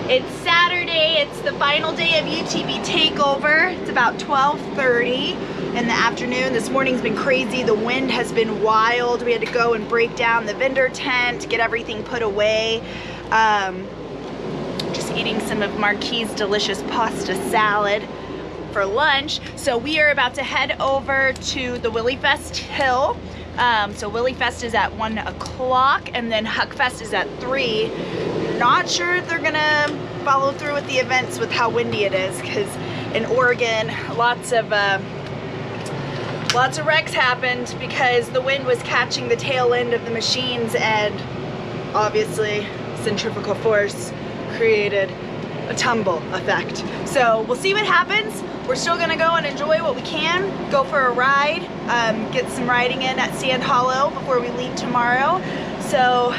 It's Saturday, it's the final day of UTV takeover. It's about 12:30 in the afternoon. This morning's been crazy. The wind has been wild. We had to go and break down the vendor tent, get everything put away. Just eating some of Marquis's delicious pasta salad for lunch. So we are about to head over to the Wheelie Fest Hill. So Wheelie Fest is at 1 o'clock and then Huck Fest is at 3. Not sure if they're gonna follow through with the events with how windy it is, because in Oregon lots of wrecks happened because the wind was catching the tail end of the machines, and obviously centrifugal force created a tumble effect. So we'll see what happens. We're still gonna go and enjoy what we can, go for a ride, get some riding in at Sand Hollow before we leave tomorrow. So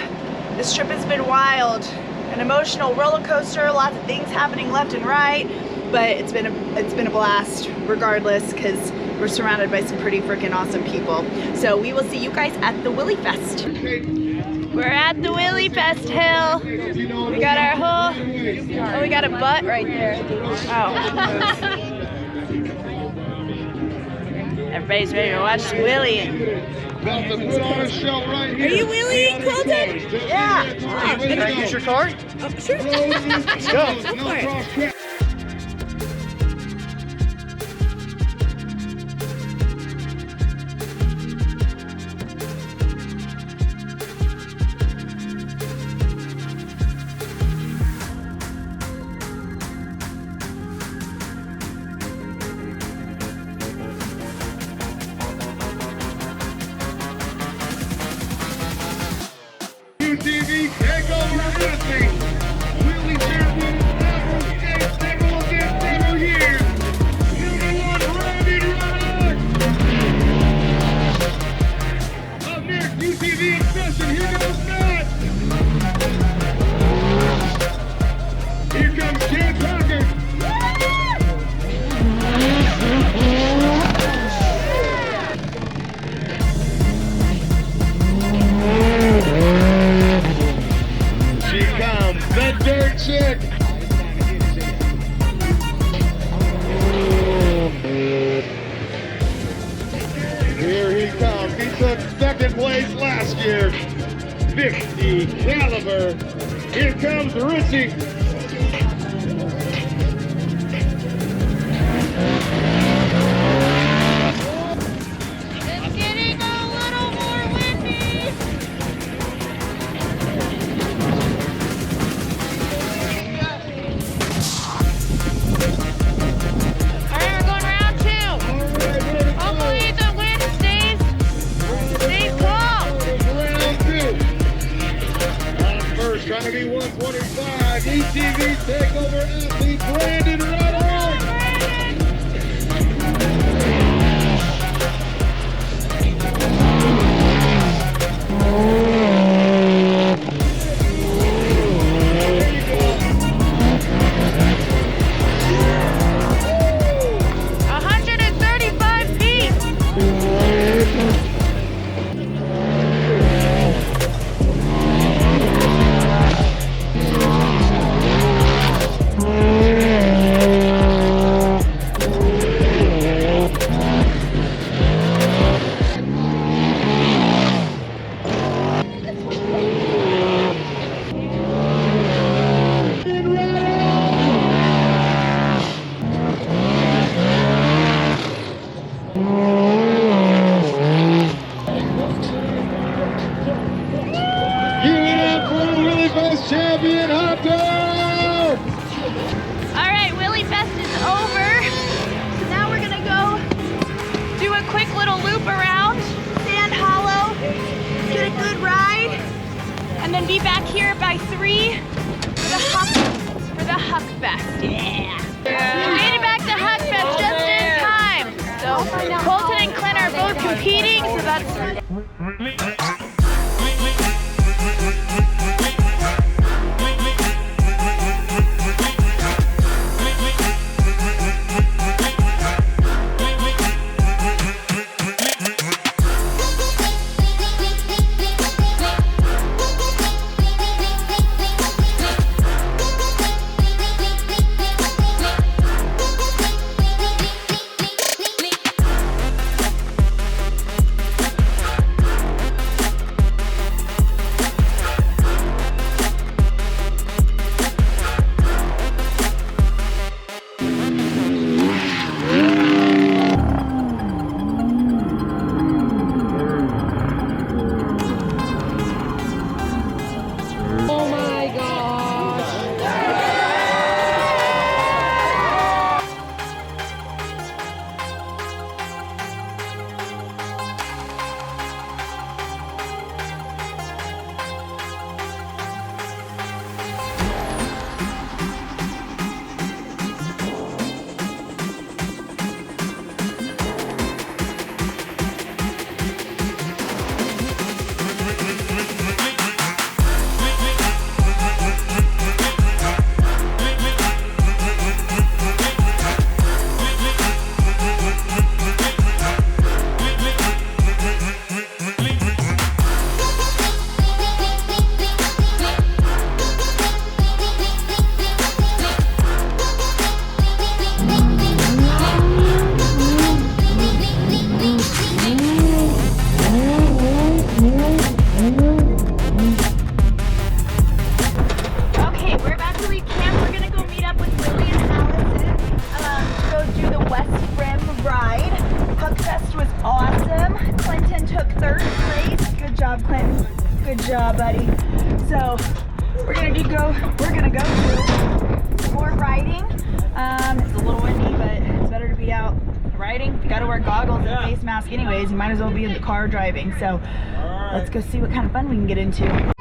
this trip has been wild, an emotional roller coaster, lots of things happening left and right, but it's been a blast regardless, because we're surrounded by some pretty freaking awesome people. So we will see you guys at the Wheelie Fest. We're at the Wheelie Fest Hill. We got our whole, oh, we got a butt right there. Oh. Everybody's ready to watch Wheelie. About to put on a show right here. Are you wheeling, Colton? Yeah. Oh, can I use your car? Oh, sure. Let's go. Go for it. UTV takeover wrestling. Wheelie champion ever states ever against ever years. #1 rated rider. Up next, UTV Obsession. Here goes Matt. Here comes Ken Tucker. She comes, the dirt chick. Here he comes. He took second place last year. 50 caliber. Here comes Richie. It's getting a little more windy. Alright, we're going round 2. Hopefully the wind stays calm. Round 2. On first, trying to be 125. ETV takeover athlete Brandon right on. Give it up for the Wheelie Fest champion, Huck! Alright, Wheelie Fest is over. So now we're gonna go do a quick little loop around Sand Hollow, get a good ride, and then be back here by 3 for the Huck Fest. Yeah! We made it back to Huck Fest just in time. So Colton and Clint are both competing, so that's job, buddy. So we're gonna go do some more riding. It's a little windy, but it's better to be out riding. You gotta wear goggles and a face mask anyways. You might as well be in the car driving. So let's go see what kind of fun we can get into.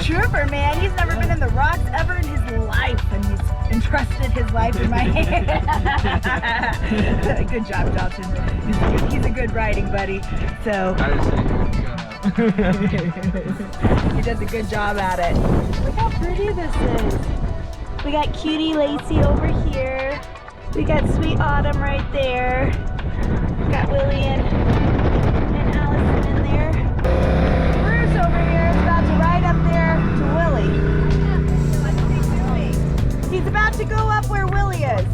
Trooper, man. He's never been in the rocks ever in his life, and he's entrusted his life in my hand. Good job, Dalton. He's a good riding buddy. So I just say he does a good job at it. Look how pretty this is. We got Cutie Lacey over here. We got Sweet Autumn right there. We got Willie and Allison in there. Bruce over here is about to ride up there to Willie. What's he doing? He's about to go up where Willie is.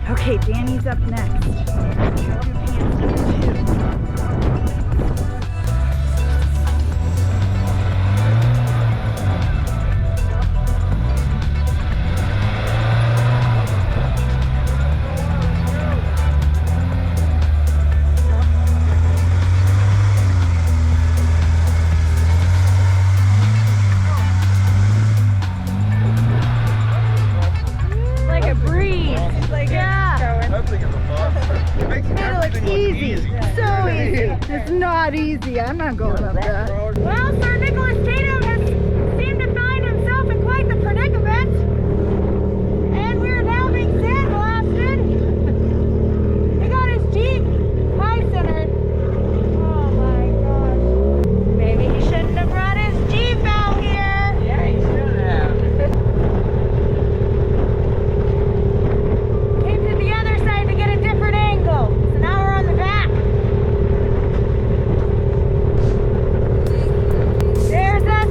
Okay, Danny's up next. Like a breeze. Like, yeah. Easy. So easy. It's not easy. I'm not going up that. Well, Sir Nicholas Tatum has seemed to find himself in quite the predicament. And we're now being sandblasted. He got his Jeep high centered. Oh my gosh. Maybe he shouldn't have brought his Jeep out here. yeah, he should have. Came to the other side to get a different angle. So now we're on the back. There's us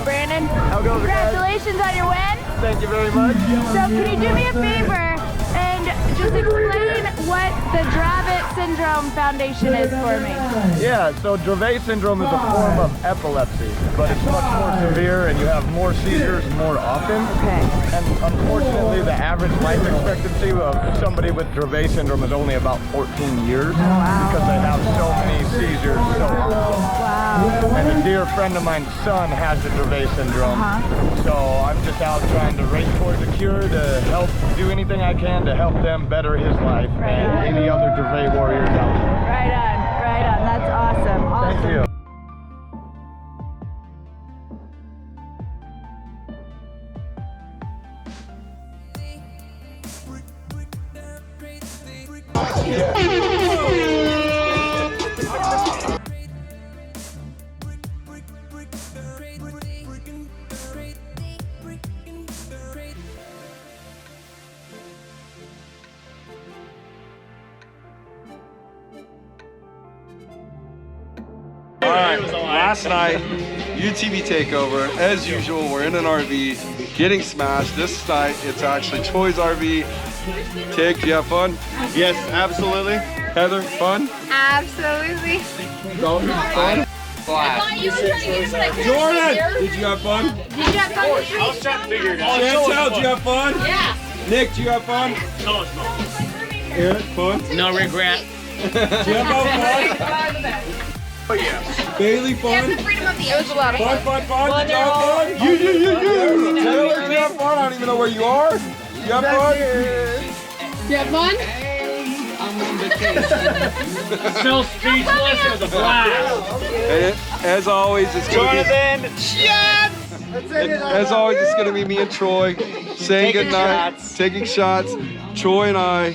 Brandon. How goes it, guys? Congratulations on your win. Thank you very much. So can you do me a favor and just explain what the Dravet Syndrome Foundation is for me? Yeah, so Dravet syndrome is a form of epilepsy, but it's much more severe and you have more seizures more often. Okay. And unfortunately, the average life expectancy of somebody with Dravet syndrome is only about 14 years because they have so many seizures so often. Wow. And a dear friend of mine's son has the Dravet syndrome. So I'm just out trying to race towards a cure to help do anything I can to help them better his life and any other Dravet warriors out there. Right on, right on. That's awesome. Awesome. Thank you. Alright, last night, UTV takeover. As usual, we're in an RV, getting smashed. This night, it's actually Troy's RV. Tig, do you have fun? Yes, absolutely. Heather, fun? Absolutely. Fun? Jordan, did you have fun? Did you have fun? I was trying to figure it out. Chantel, did you have fun? Yeah. Nick, do you have fun? No. Eric, fun? No regret. Jimbo, fun? Oh yeah. Bailey, fun? The freedom of the It was a lot of Fun, fun. fun, fun. Did you have fun? You. Taylor, did you have fun? I don't even know where you are. You have fun? You have fun? Still speechless. It was a blast. And as always, it's Jonathan, as always, it's gonna be me and Troy saying goodnight, taking shots. Troy and I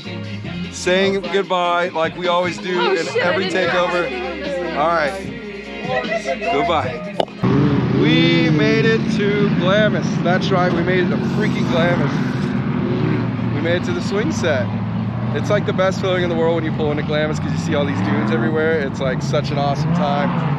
saying goodbye like we always do in every takeover. All right, goodbye. We made it to Glamis. That's right, we made it to freaking Glamis. We made it to the swing set. It's like the best feeling in the world when you pull into Glamis because you see all these dunes everywhere. It's like such an awesome time.